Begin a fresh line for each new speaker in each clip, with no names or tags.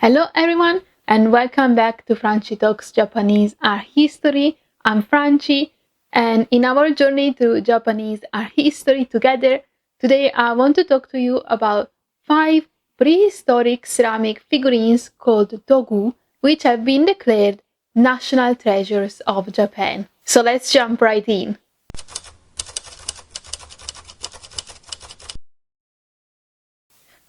Hello everyone and welcome back to Franci Talks Japanese Art History. I'm Franci and in our journey through Japanese art history together, today I want to talk to you about 5 prehistoric ceramic figurines called Dogū, which have been declared national treasures of Japan. So let's jump right in.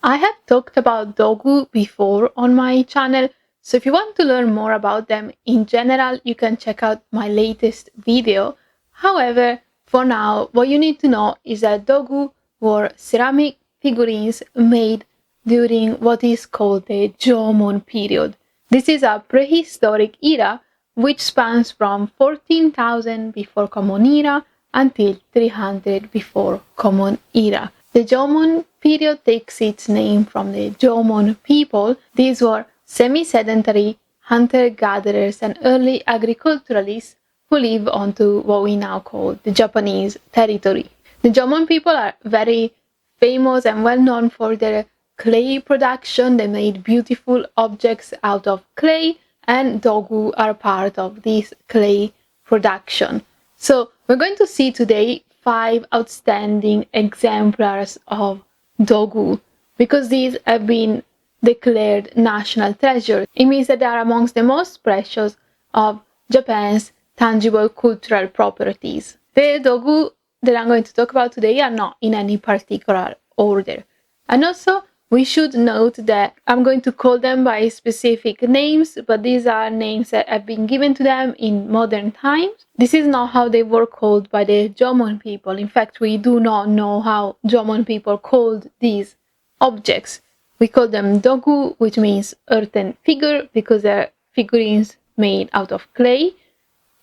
I have talked about Dogū before on my channel, so if you want to learn more about them in general, you can check out my latest video. However, for now, what you need to know is that Dogū were ceramic figurines made during what is called the Jōmon period. This is a prehistoric era which spans from 14,000 before Common Era until 300 before Common Era. The Jomon period takes its name from the Jōmon people. These were semi-sedentary hunter-gatherers and early agriculturalists who live onto what we now call the Japanese territory. The Jōmon people are very famous and well known for their clay production. They made beautiful objects out of clay, and Dogū are part of this clay production. So we're going to see today 5 outstanding exemplars of Dogū, because these have been declared national treasures. It means that they are amongst the most precious of Japan's tangible cultural properties. The Dogū that I'm going to talk about today are not in any particular order. And also, we should note that I'm going to call them by specific names, but these are names that have been given to them in modern times. This is not how they were called by the Jōmon people. In fact, we do not know how Jōmon people called these objects. We call them Dogū, which means earthen figure, because they're figurines made out of clay.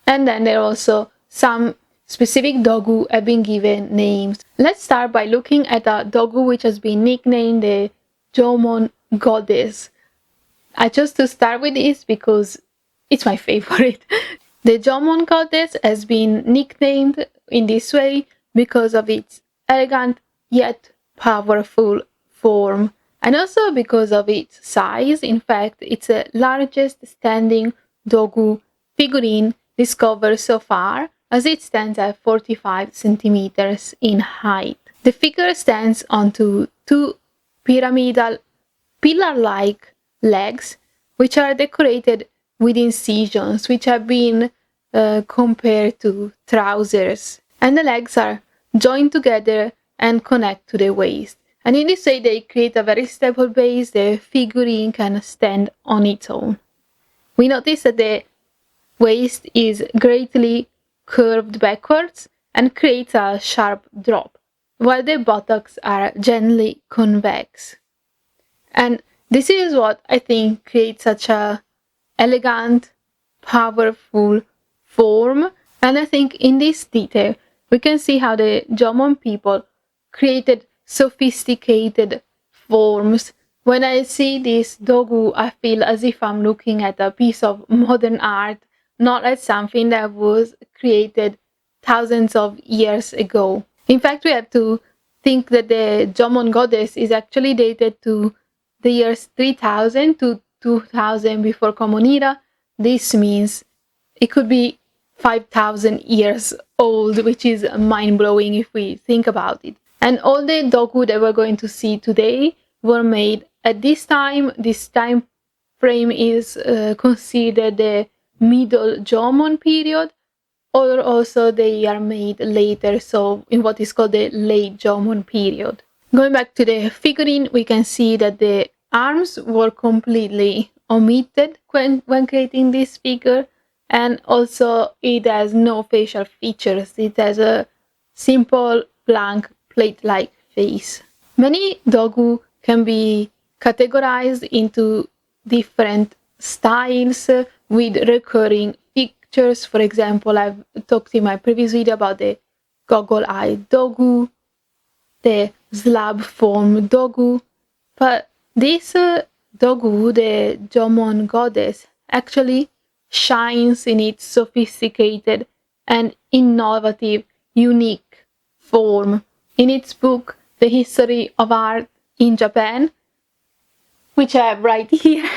And then there are also some specific Dogū have been given names. Let's start by looking at a Dogū which has been nicknamed the Jōmon Goddess. I chose to start with this because it's my favorite. The Jōmon Goddess has been nicknamed in this way because of its elegant yet powerful form, and also because of its size. In fact, it's the largest standing Dogū figurine discovered so far, as it stands at 45 centimeters in height. The figure stands onto 2 pyramidal pillar-like legs, which are decorated with incisions, which have been compared to trousers. And the legs are joined together and connect to the waist. And in this way, they create a very stable base. The figurine can stand on its own. We notice that the waist is greatly curved backwards and creates a sharp drop, while the buttocks are gently convex. And this is what I think creates such a elegant, powerful form. And I think in this detail, we can see how the Jōmon people created sophisticated forms. When I see this Dogū, I feel as if I'm looking at a piece of modern art, not at something that was created thousands of years ago. In fact, we have to think that the Jōmon Goddess is actually dated to the years 3000 to 2000 before Common Era. This means it could be 5,000 years old, which is mind-blowing if we think about it. And all the Dogū that we're going to see today were made at this time. This time frame is considered the Middle Jōmon period, or also they are made later, so in what is called the Late Jōmon period. Going back to the figurine, we can see that the arms were completely omitted when creating this figure, and also it has no facial features. It has a simple, blank, plate-like face. Many Dogū can be categorized into different styles with recurring features. For example, I've talked in my previous video about the goggle-eyed Dogū, the slab form Dogū, but this Dogū, the Jōmon Goddess, actually shines in its sophisticated and innovative, unique form. In its book, The History of Art in Japan, which I have right here,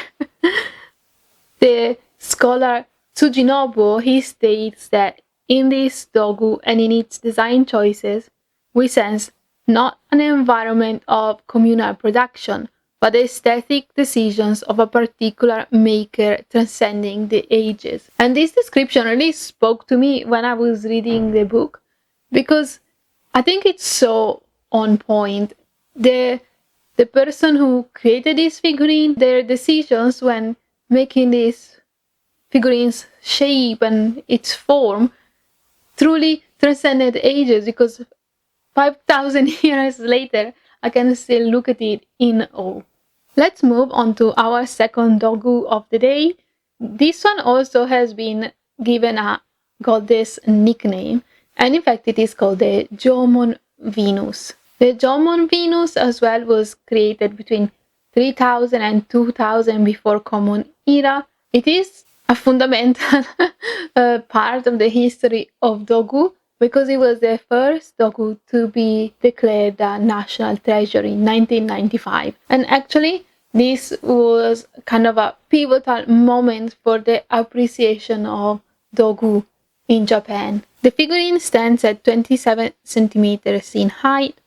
The scholar Tsuji Nobuo, he states that in this Dogū and in its design choices, we sense not an environment of communal production, but the aesthetic decisions of a particular maker transcending the ages. And this description really spoke to me when I was reading the book, because I think it's so on point. The person who created this figurine, their decisions when making this figurine's shape and its form truly transcended ages, because 5,000 years later, I can still look at it in awe. Let's move on to our second Dogū of the day. This one also has been given a goddess nickname, and in fact it is called the Jōmon Venus. The Jōmon Venus as well was created between 3000 and 2000 before Common Era. It is a fundamental part of the history of Dogū, because it was the first Dogū to be declared a national treasure in 1995. And actually, this was kind of a pivotal moment for the appreciation of Dogū in Japan. The figurine stands at 27 centimeters in height,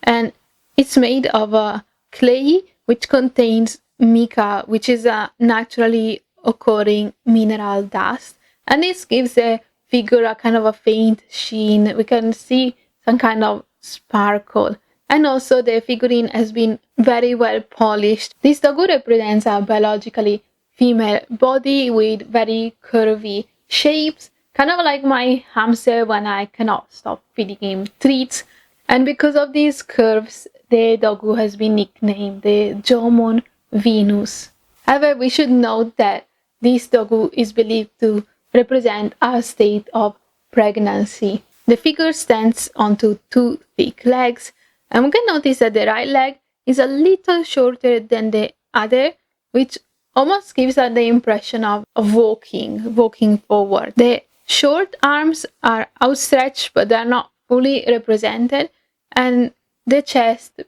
and it's made of clay, which contains mica, which is a naturally occurring mineral dust. And this gives the figure a kind of a faint sheen. We can see some kind of sparkle. And also the figurine has been very well polished. This Dogū represents a biologically female body with very curvy shapes, kind of like my hamster when I cannot stop feeding him treats. And because of these curves, the Dogū has been nicknamed the Jōmon Venus. However, we should note that this Dogū is believed to represent a state of pregnancy. The figure stands onto two thick legs, and we can notice that the right leg is a little shorter than the other, which almost gives us the impression of walking forward. The short arms are outstretched, but they are not fully represented, and the chest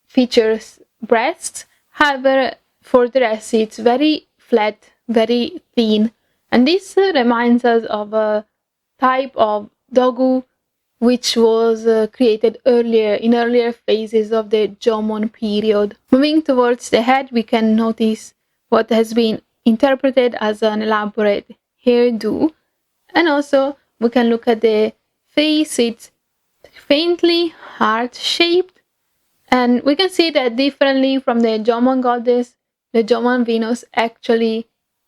features breasts. However, for the rest, it's very flat, very thin. And this reminds us of a type of Dogū which was created in earlier phases of the Jomon period. Moving towards the head, we can notice what has been interpreted as an elaborate hairdo. And also, we can look at the face. It's faintly heart-shaped. And we can see that differently from the Jōmon Goddess, the Jōmon Venus actually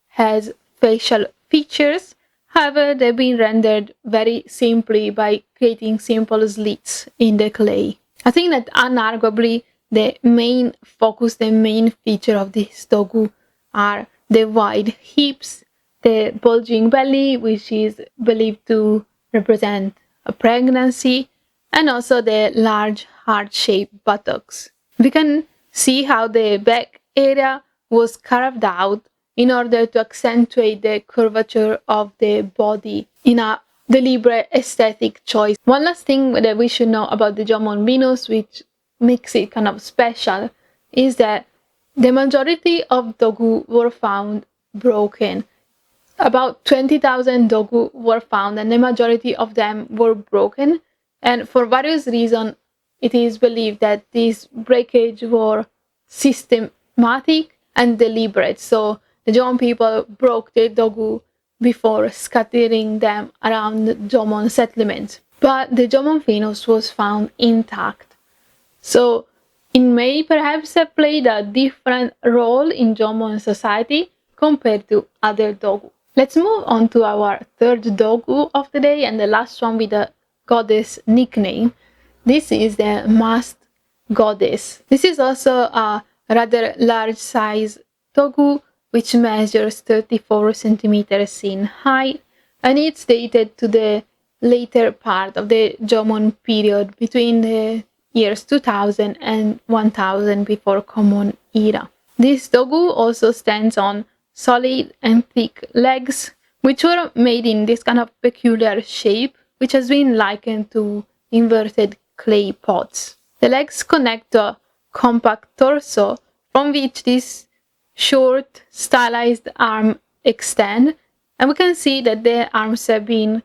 has facial features. However, they've been rendered very simply by creating simple slits in the clay. I think that unarguably the main focus, the main feature of this Dogū are the wide hips, the bulging belly, which is believed to represent a pregnancy, and also the large heart-shaped buttocks. We can see how the back area was carved out in order to accentuate the curvature of the body in a deliberate aesthetic choice. One last thing that we should know about the Jōmon Venus, which makes it kind of special, is that the majority of Dogū were found broken. About 20,000 Dogū were found, and the majority of them were broken. And for various reasons, it is believed that these breakage were systematic and deliberate. So the Jomon people broke the Dogū before scattering them around the Jomon settlement. But the Jōmon Venus was found intact. So it may perhaps have played a different role in Jomon society compared to other Dogū. Let's move on to our third Dogū of the day, and the last one with the goddess nickname. This is the masked goddess. This is also a rather large size Dogū, which measures 34 centimeters in height, and it's dated to the later part of the Jomon period, between the years 2000 and 1000 before Common Era. This Dogū also stands on solid and thick legs, which were made in this kind of peculiar shape, which has been likened to inverted clay pots. The legs connect to a compact torso, from which this short, stylized arm extend, and we can see that their arms have been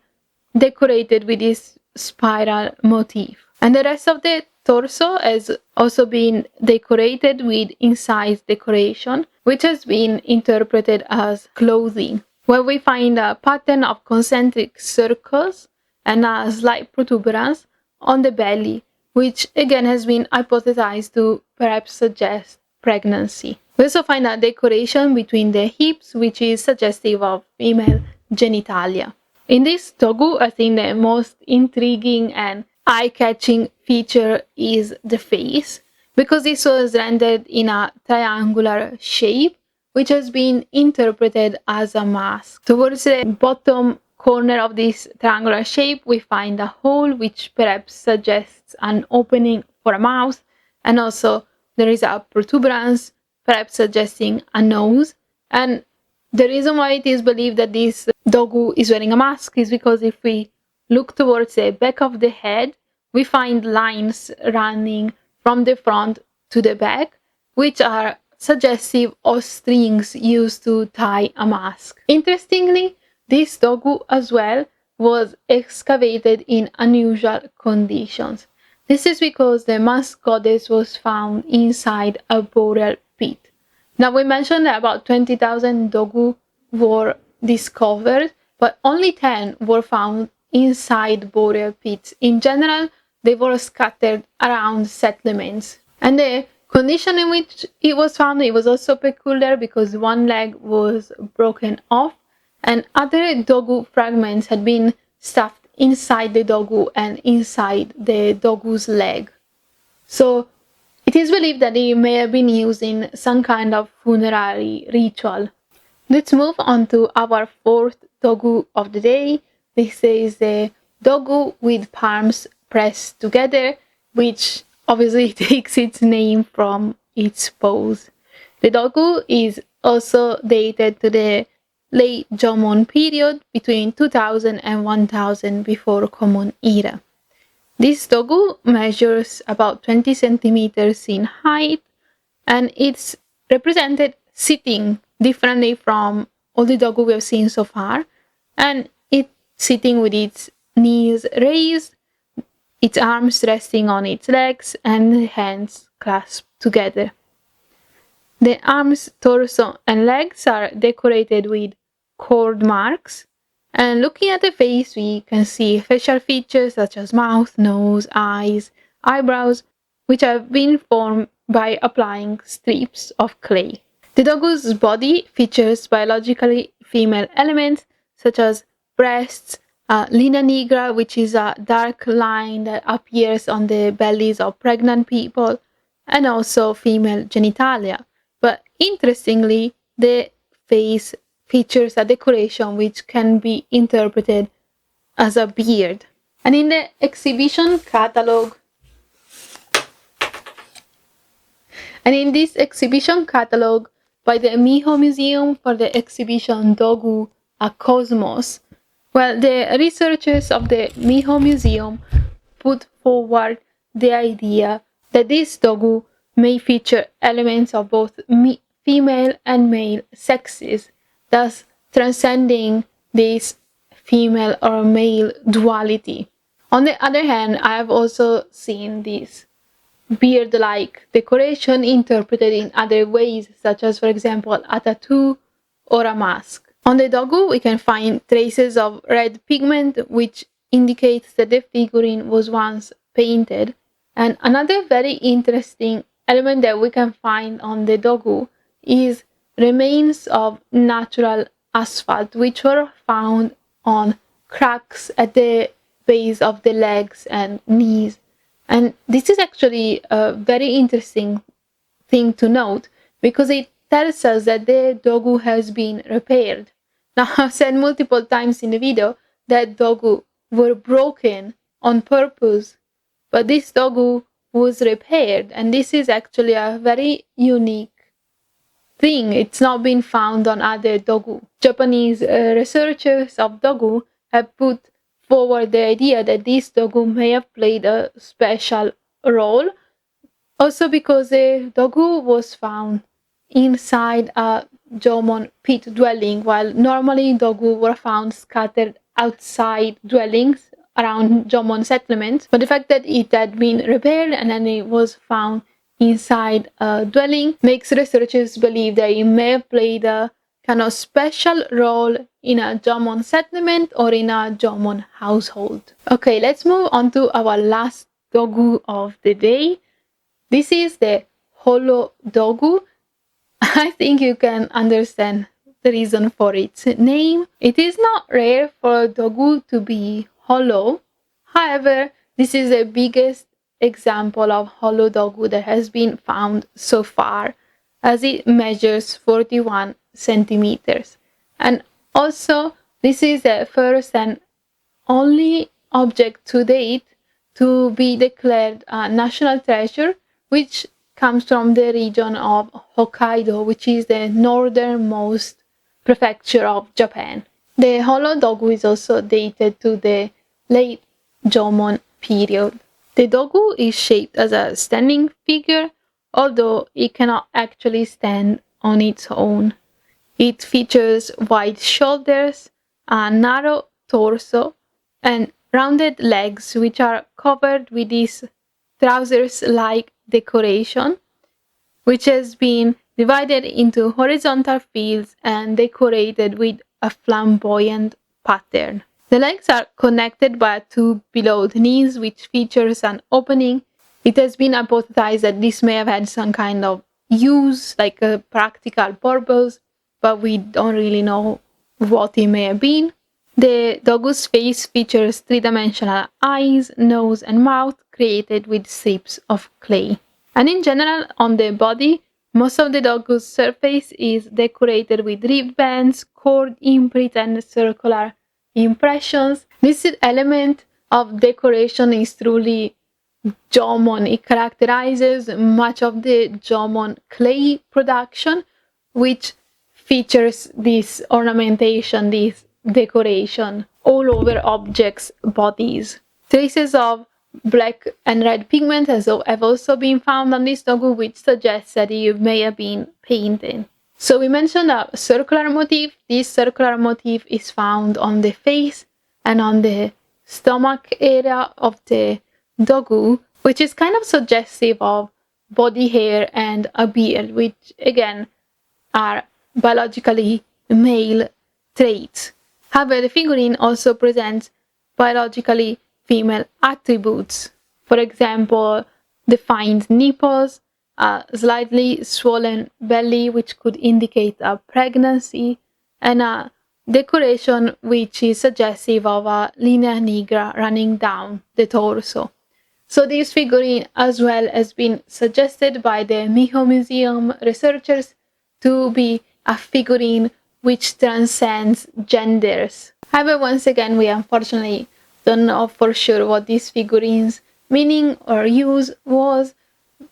decorated with this spiral motif. And the rest of the torso has also been decorated with incise decoration, which has been interpreted as clothing, where we find a pattern of concentric circles and a slight protuberance on the belly, which again has been hypothesized to perhaps suggest pregnancy. We also find a decoration between the hips, which is suggestive of female genitalia. In this Dogū, I think the most intriguing and eye-catching feature is the face, because this was rendered in a triangular shape, which has been interpreted as a mask. Towards the bottom corner of this triangular shape, we find a hole, which perhaps suggests an opening for a mouth, and also there is a protuberance, perhaps suggesting a nose. And the reason why it is believed that this Dogū is wearing a mask is because if we look towards the back of the head, we find lines running from the front to the back, which are suggestive of strings used to tie a mask. Interestingly, this Dogū as well was excavated in unusual conditions. This is because the mask goddess was found inside a burial pit. Now, we mentioned that about 20,000 Dogū were discovered, but only 10 were found inside burial pits. In general, they were scattered around settlements. And the condition in which it was found, it was also peculiar because one leg was broken off and other Dogū fragments had been stuffed inside the Dogū and inside the Dogū's leg. So it is believed that it may have been used in some kind of funerary ritual. Let's move on to our fourth Dogū of the day. This is the Dogū with palms pressed together, which obviously takes its name from its pose. The Dogū is also dated to the late Jōmon period between 2000 and 1000 before Common Era. This Dogū measures about 20 centimeters in height, and it's represented sitting differently from all the Dogū we have seen so far, and it's sitting with its knees raised, its arms resting on its legs, and hands clasped together. The arms, torso, and legs are decorated with cord marks, and looking at the face, we can see facial features such as mouth, nose, eyes, eyebrows, which have been formed by applying strips of clay. The Dogū's body features biologically female elements such as breasts, linea nigra, which is a dark line that appears on the bellies of pregnant people, and also female genitalia. But interestingly, the face features a decoration which can be interpreted as a beard. And in the exhibition catalog, by the Miho Museum for the exhibition Dogū, a Cosmos, well, the researchers of the Miho Museum put forward the idea that this Dogū may feature elements of both female and male sexes, thus transcending this female or male duality. On the other hand, I have also seen this beard-like decoration interpreted in other ways, such as, for example, a tattoo or a mask. On the Dogū, we can find traces of red pigment, which indicates that the figurine was once painted. And another very interesting element that we can find on the Dogū is remains of natural asphalt, which were found on cracks at the base of the legs and knees. And this is actually a very interesting thing to note because it tells us that the Dogū has been repaired. Now, I've said multiple times in the video that Dogū were broken on purpose, but this Dogū was repaired, and this is actually a very unique thing. It's not been found on other Dogū. Japanese researchers of Dogū have put forward the idea that this Dogū may have played a special role, also because the Dogū was found inside a Jōmon pit dwelling, while normally Dogū were found scattered outside dwellings around Jomon settlements. But the fact that it had been repaired and then it was found inside a dwelling makes researchers believe that it may have played a kind of special role in a Jomon settlement or in a Jomon household. Okay, let's move on to our last Dogū of the day. This is the Hollow Dogū. I think you can understand the reason for its name. It is not rare for Dogū to be hollow. However, this is the biggest example of hollow Dogū that has been found so far, as it measures 41 centimeters. And also, this is the first and only object to date to be declared a national treasure, which comes from the region of Hokkaido, which is the northernmost prefecture of Japan. The Hollow Dogū is also dated to the late Jomon period. The Dogū is shaped as a standing figure, although it cannot actually stand on its own. It features wide shoulders, a narrow torso, and rounded legs, which are covered with this trousers-like decoration, which has been divided into horizontal fields and decorated with a flamboyant pattern. The legs are connected by a tube below the knees, which features an opening. It has been hypothesized that this may have had some kind of use, like a practical purpose, but we don't really know what it may have been. The Dogū's face features three-dimensional eyes, nose, and mouth created with strips of clay. And in general, on the body, most of the Dogū's surface is decorated with ribbons, cord imprint, and circular impressions. This element of decoration is truly Jomon. It characterizes much of the Jomon clay production, which features this ornamentation, this decoration all over objects' bodies. Traces of black and red pigment have also been found on this Dogū, which suggests that it may have been painted. So we mentioned a circular motif. This circular motif is found on the face and on the stomach area of the Dogū, which is kind of suggestive of body hair and a beard, which again are biologically male traits. However, the figurine also presents biologically female attributes. For example, defined nipples, a slightly swollen belly, which could indicate a pregnancy, and a decoration which is suggestive of a linea nigra running down the torso. So this figurine as well has been suggested by the Miho Museum researchers to be a figurine which transcends genders. However, once again, we unfortunately don't know for sure what these figurines' meaning or use was.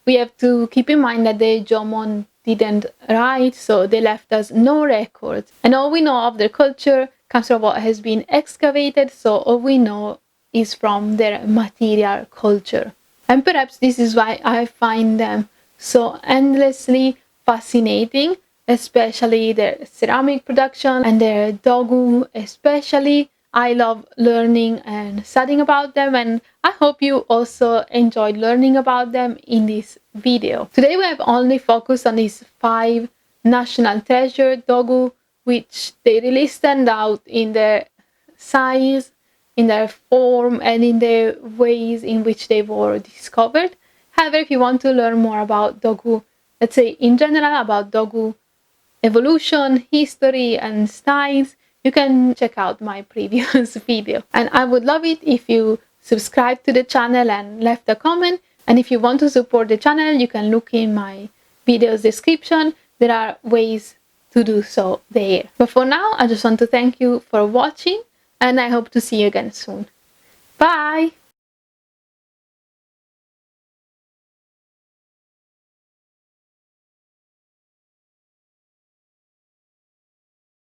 We have to keep in mind that the Jomon didn't write, so they left us no record. And all we know of their culture comes from what has been excavated, so all we know is from their material culture. And perhaps this is why I find them so endlessly fascinating, especially their ceramic production and their Dogū especially. I love learning and studying about them, and I hope you also enjoyed learning about them in this video. Today we have only focused on these 5 national treasure Dogū, which they really stand out in their size, in their form, and in the ways in which they were discovered. However, if you want to learn more about Dogū, let's say in general about Dogū evolution, history, and styles, you can check out my previous video. And I would love it if you subscribe to the channel and left a comment. And if you want to support the channel, you can look in my video's description. There are ways to do so there. But for now, I just want to thank you for watching, and I hope to see you again soon. Bye!